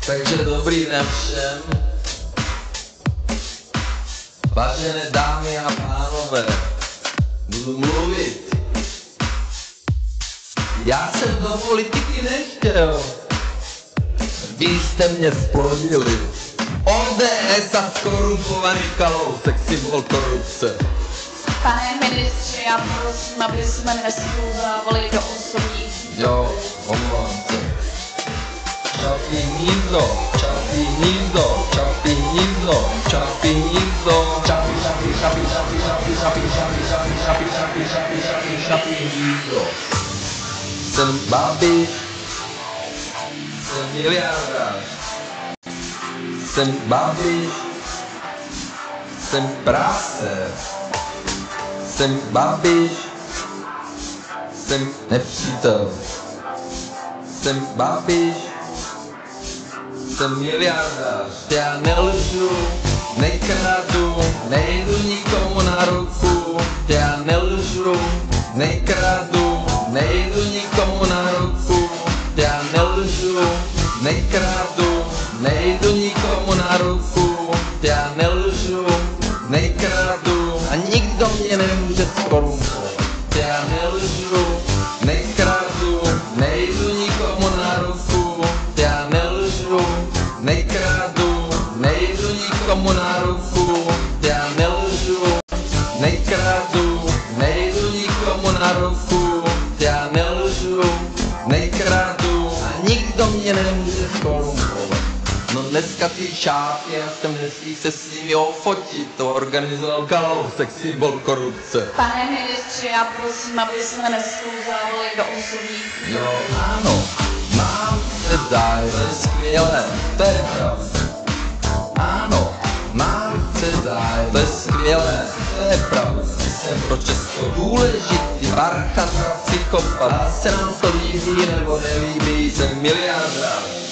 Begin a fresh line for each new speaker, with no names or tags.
Takže dobrý den všem. Vážené dámy a pánové, budu mluvit. Já jsem do politiky nechtěl. Vy jste mě splodili. ODS a skorumpovaný Kalousek, symbol korupce.
Pane ministře, já prosím, aby jsme nesklouzávali do osobních.
Jo, omlouvám se. Čapí hnízdo, čapí hnízdo, čapí hnízdo, čapí hnízdo, čapí hnízdo. Jsem Babiš, jsem miliardář. Jsem Babiš, jsem práce. Jsem Babiš, jsem nepřítel. Jsem Babiš, jsem miliardář. Já nelžu, nekradu, nejdu nikomu na ruku. Já nelžu, nekradu, nejdu nikomu na ruku. Já nelžu, nekradu, nejdu nikomu na ruku. Já nelžu, nekradu a nikdo mě nemůže skorumpovat. Já nelžu, nekradu, nejdu nikomu na ruku. Já nelžu, nekradu, nejdu nikomu na ruku. Já nelžu, nekradu, nejdu nikomu na ruku. Já nelžu, nekradu a nikdo mě nemůže skorumpovat. No dneska ty šápy a jsem nesmí se s nimi ofotit, to organizoval Kalousek, symbol korupce.
Pane ministře, já prosím, aby jsme nesklouzávali do osobních.
Jo, ano, mám se zájem, to je skvělé, to je pravda. Ano, mám se zájem, to je skvělé, to je pravda. Jsem pro Česko důležitý, parchat, psychopat, se nám to líbí nebo nelíbí, jsem miliardář.